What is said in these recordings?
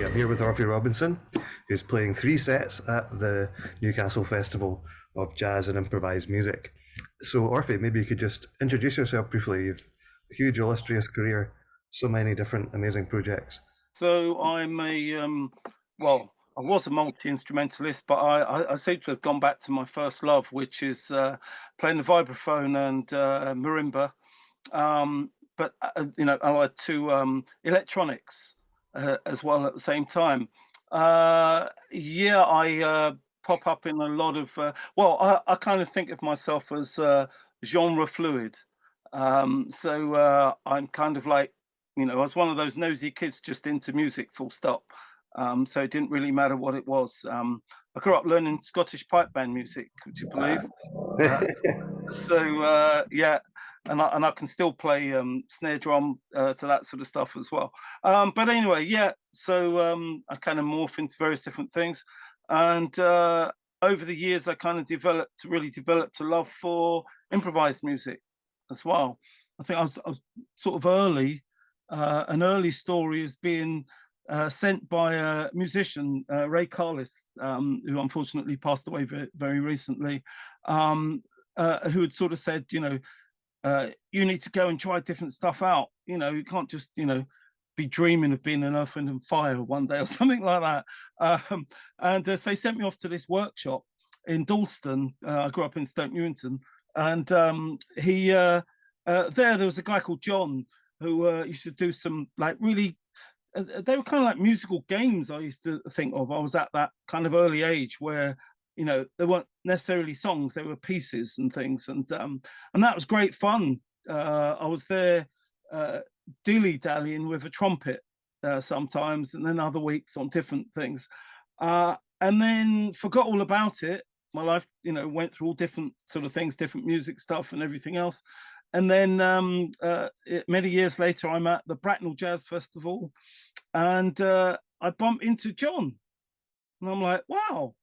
Rezaei. I'm here with Orphy Robinson, who's playing 3 sets at the Newcastle Festival of Jazz and Improvised Music. So, Orphy, maybe you could just introduce yourself briefly. You've a huge, illustrious career, so many different amazing projects. So I'm well, I was a multi-instrumentalist, but I seem to have gone back to my first love, which is playing the vibraphone and marimba. But I like to electronics as well at the same time. I pop up in a lot of. I kind of think of myself as genre fluid. I'm kind of like, I was one of those nosy kids just into music, full stop. So it didn't really matter what it was. I grew up learning Scottish pipe band music, would you believe? Uh, yeah, and I can still play snare drum to that sort of stuff as well. But anyway, yeah. I kind of morph into various different things, and over the years, I kind of really developed a love for improvised music as well. I think I was sort of early. An early story is being sent by a musician, Ray Carlis, who unfortunately passed away very recently. Who had sort of said, you need to go and try different stuff out. You can't just, be dreaming of being an Earth, Wind and Fire one day or something like that. So he sent me off to this workshop in Dalston. I grew up in Stoke Newington, and there was a guy called John who used to do some like really. They were kind of like musical games. I used to think of. I was at that kind of early age where they weren't necessarily songs; they were pieces and things, and that was great fun. I was there dilly-dallying with a trumpet sometimes, and then other weeks on different things, and then forgot all about it. My life, went through all different sort of things, different music stuff, and everything else. And then many years later, I'm at the Bracknell Jazz Festival, and I bump into John, and I'm like, "Wow,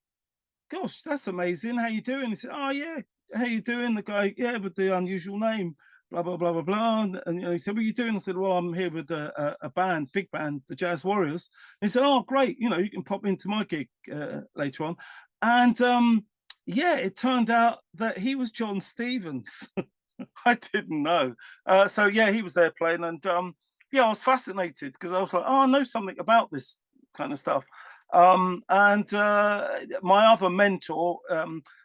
gosh, that's amazing! How you doing?" He said, "Oh yeah, how you doing?" The guy, "Yeah, with the unusual name, blah blah blah blah blah." And he said, "What are you doing?" I said, "Well, I'm here with a band, big band, the Jazz Warriors." And he said, "Oh, great! You can pop into my gig later on." And yeah, it turned out that he was John Stevens. I didn't know. Yeah, he was there playing, and yeah, I was fascinated because I was like, "Oh, I know something about this kind of stuff." My other mentor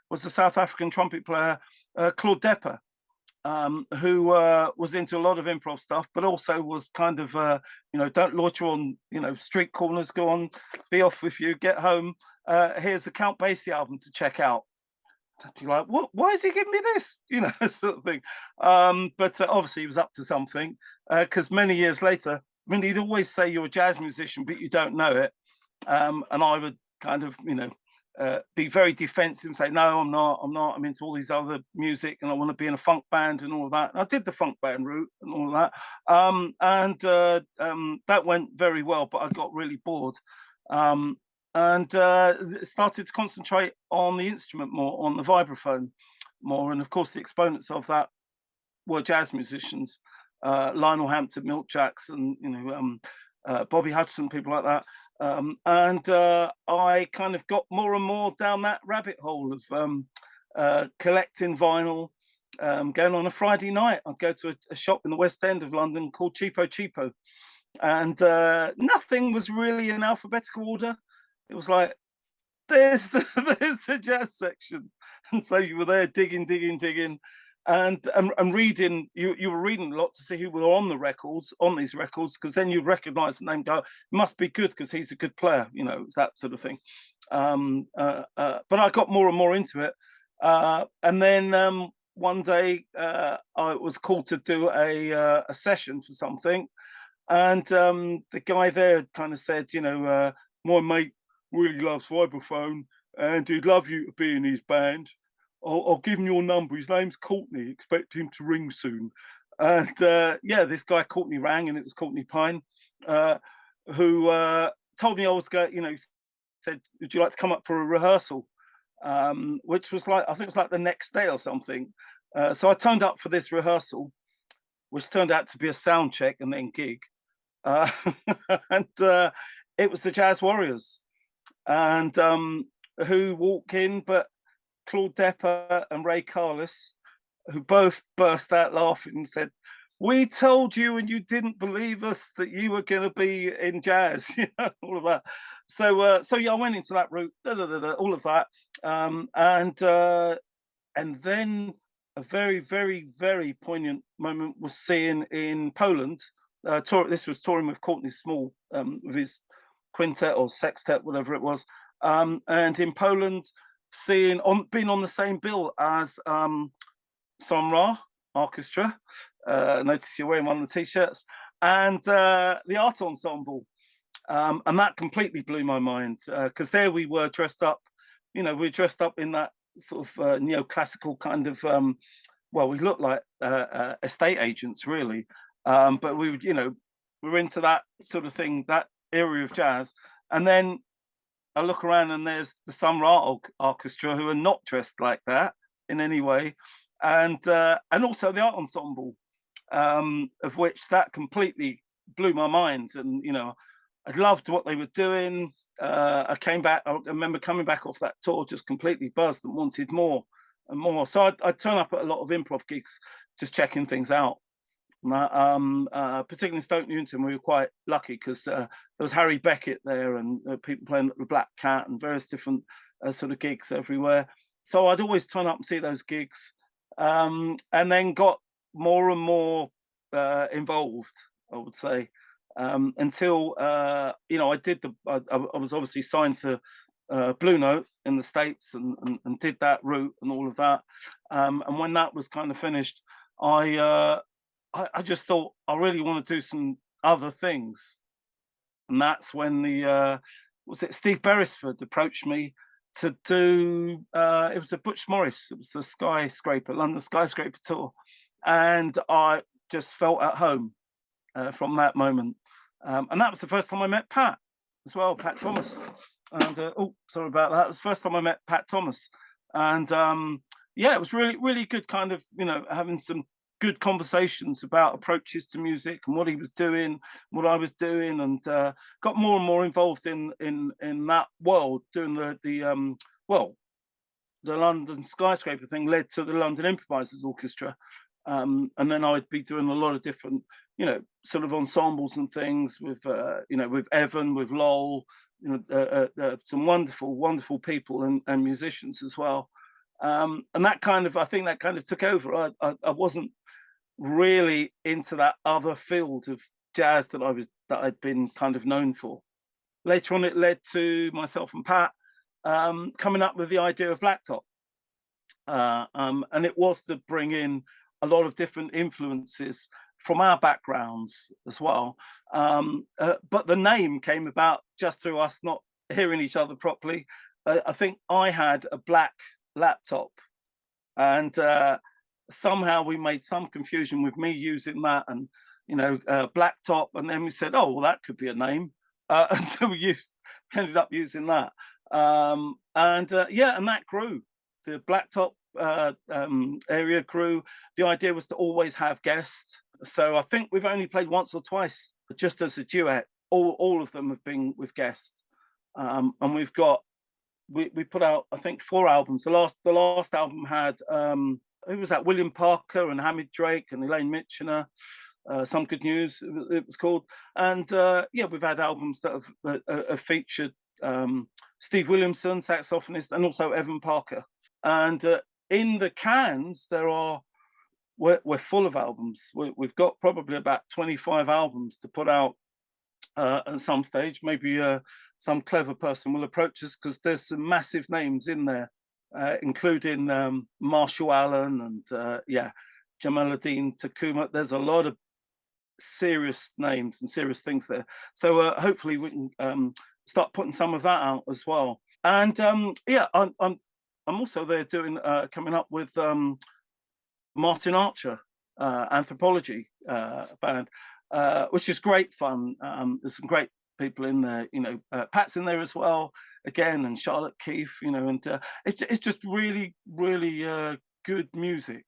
was the South African trumpet player Claude Depper, who was into a lot of improv stuff, but also was kind of, don't loiter on, street corners. Go on, be off with you. Get home. Here's the Count Basie album to check out. You're like, what? Why is he giving me this? Sort of thing. But obviously, he was up to something. Because many years later, I mean, he'd always say you're a jazz musician, but you don't know it. And I would kind of, be very defensive and say, no, I'm not. I'm into all these other music, and I want to be in a funk band and all of that. And I did the funk band route and all of that. That went very well, but I got really bored. And started to concentrate on the instrument more, on the vibraphone more. And of course, the exponents of that were jazz musicians, Lionel Hampton, Milt Jackson, Bobby Hutcherson, people like that. I kind of got more and more down that rabbit hole of collecting vinyl. Going on a Friday night, I'd go to a shop in the West End of London called Cheapo Cheapo, and nothing was really in alphabetical order. It was like, there's the jazz section, and so you were there digging, and reading. You were reading a lot to see who were on these records, because then you recognise the name. Go, it must be good because he's a good player. It's that sort of thing. But I got more and more into it, and then one day I was called to do a session for something, and the guy there kind of said, my mate really loves vibraphone, and he'd love you to be in his band. I'll give him your number. His name's Courtney. Expect him to ring soon. And yeah, this guy Courtney rang, and it was Courtney Pine, who told me I was going. Said, "Would you like to come up for a rehearsal?" Which was like, I think it was like the next day or something. So I turned up for this rehearsal, which turned out to be a sound check and then gig. And it was the Jazz Warriors, and who walk in, but Claude Depper and Ray Carlis, who both burst out laughing and said, "We told you and you didn't believe us that you were going to be in jazz," all of that. So yeah, I went into that route, all of that, and then a very, very, very poignant moment was seeing in Poland. This was touring with Courtney Small, with his quintet or sextet, whatever it was, and in Poland, being on the same bill as Sun Ra Orchestra. Notice you're wearing one of the t-shirts, and the Art Ensemble, and that completely blew my mind, because there we were dressed up, we were dressed up in that sort of neoclassical kind of, well, we looked like estate agents really, but we would, we were into that sort of thing, that area of jazz. And then I look around and there's the Sun Ra Orchestra, who are not dressed like that in any way, and also the Art Ensemble, of which that completely blew my mind. And I loved what they were doing. I remember coming back off that tour just completely buzzed and wanted more and more. So I'd turn up at a lot of improv gigs, just checking things out. Particularly in Stoke Newington, we were quite lucky because there was Harry Beckett there, and people playing at the Black Cat and various different sort of gigs everywhere. So I'd always turn up and see those gigs, and then got more and more involved, I would say, until I was obviously signed to Blue Note in the States, and did that route and all of that. And when that was kind of finished, I just thought I really want to do some other things, and that's when Steve Beresford approached me to do. It was a Butch Morris. It was the London Skyscraper tour, and I just felt at home from that moment. And that was the first time I met Pat as well, Pat Thomas. And sorry about that. It was the first time I met Pat Thomas, and yeah, it was really, really good. Kind of, having some good conversations about approaches to music and what he was doing, what I was doing, and got more and more involved in that world. Doing the London Skyscraper thing led to the London Improvised Orchestra, and then I'd be doing a lot of different, sort of ensembles and things with, with Evan, with Lowell, some wonderful, wonderful people and musicians as well. And that kind of, I think that kind of took over. I wasn't really into that other field of jazz that I'd been kind of known for. Later on, it led to myself and Pat coming up with the idea of Blacktop, and it was to bring in a lot of different influences from our backgrounds as well. But the name came about just through us not hearing each other properly. I think I had a black laptop, and somehow we made some confusion with me using that, and Blacktop, and then we said, oh, well, that could be a name. And so we ended up using that, and that grew. The Blacktop area grew. The idea was to always have guests. So I think we've only played once or twice just as a duet. All of them have been with guests, and we put out, I think, 4 albums. The last album had who was that? William Parker and Hamid Drake and Elaine Mitchener. Some Good News, it was called. And we've had albums that have featured Steve Williamson, saxophonist, and also Evan Parker. And in the cans, we're full of albums. We've got probably about 25 albums to put out at some stage. Maybe some clever person will approach us, because there's some massive names in there, including Marshall Allen and Jamaluddin Takuma. There's a lot of serious names and serious things there. So hopefully we can start putting some of that out as well. And I'm also there doing coming up with Martin Archer, Anthropology Band, which is great fun. There's some great people in there, Pat's in there as well, again, and Charlotte Keefe, and it's just really, really good music.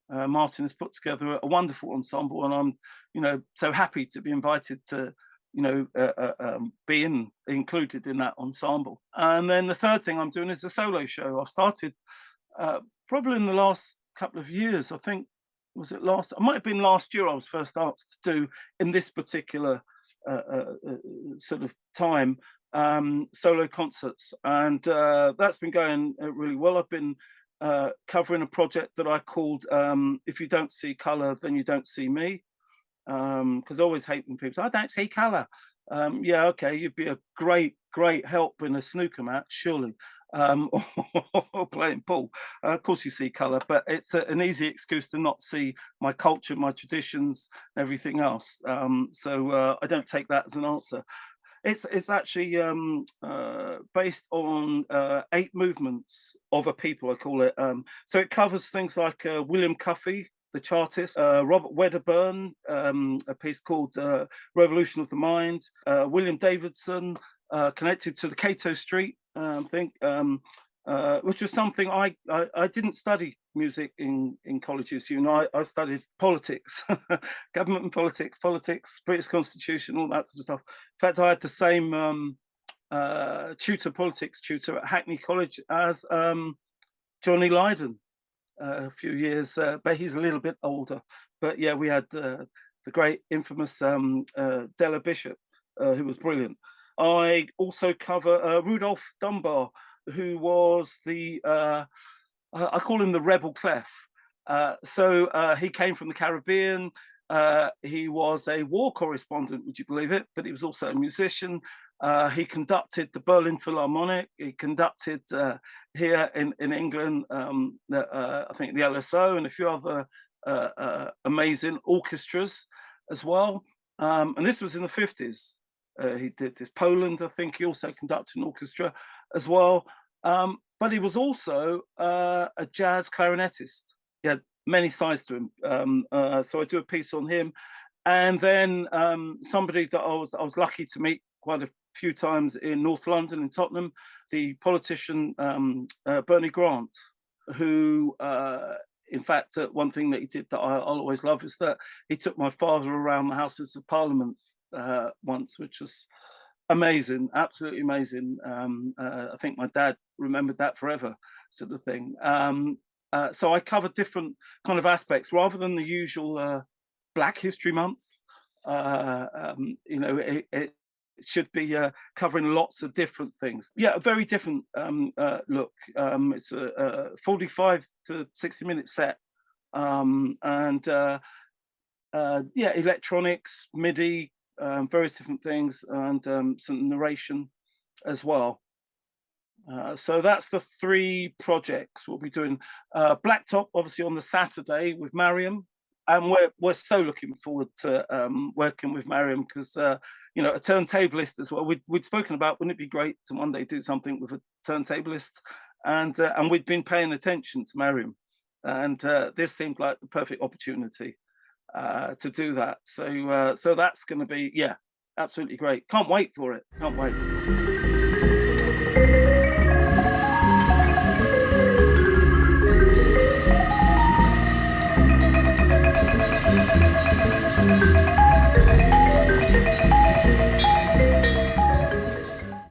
Martin has put together a wonderful ensemble, and I'm, so happy to be invited to, be included in that ensemble. And then the third thing I'm doing is a solo show. I've started probably in the last couple of years. I think, was it last? It might have been last year I was first asked to do in this particular sort of time solo concerts, and that's been going really well. I've been covering a project that I called "If You Don't See Color, Then You Don't See Me," because I always hate when people say, "I don't see color." Yeah, okay, you'd be a great help in a snooker match, surely, or playing pool. Of course, you see color, but it's an easy excuse to not see my culture, my traditions, everything else. So I don't take that as an answer. It's actually based on 8 movements of a people, I call it. So it covers things like William Cuffey, the chartist, Robert Wedderburn, a piece called Revolution of the Mind, William Davidson, connected to the Cato Street thing, which was something I didn't study music in colleges. You know, I studied politics, government and politics, British Constitution, all that sort of stuff. In fact, I had the same politics tutor at Hackney College as Johnny Lydon. A few years, but he's a little bit older. But yeah, we had the great infamous Della Bishop, who was brilliant. I also cover Rudolph Dunbar, who was the I call him the Rebel Clef. So he came from the Caribbean. He was a war correspondent, would you believe it? But he was also a musician. He conducted the Berlin Philharmonic. He conducted here in England, I think the LSO and a few other amazing orchestras as well. And this was in the 50s. He did this. Poland, I think he also conducted an orchestra as well. But he was also a jazz clarinetist. He had many sides to him. So I do a piece on him. And then somebody that I was lucky to meet quite a few times in North London, in Tottenham, the politician Bernie Grant, who, in fact, one thing that he did that I'll always love is that he took my father around the Houses of Parliament once, which was amazing, absolutely amazing. I think my dad remembered that forever, sort of thing. So I cover different kind of aspects rather than the usual Black History Month. You know, it should be covering lots of different things. Yeah, a very different look. It's a 45 to 60-minute set, and yeah, electronics, MIDI, various different things, and some narration as well. So that's the 3 projects we'll be doing. Blacktop, obviously, on the Saturday with Mariam, and we're so looking forward to working with Mariam because you know, a turntablist as well. We'd spoken about, wouldn't it be great to one day do something with a turntablist? And we'd been paying attention to Mariam, and this seemed like the perfect opportunity to do that. So that's going to be, yeah, absolutely great. Can't wait for it. Can't wait.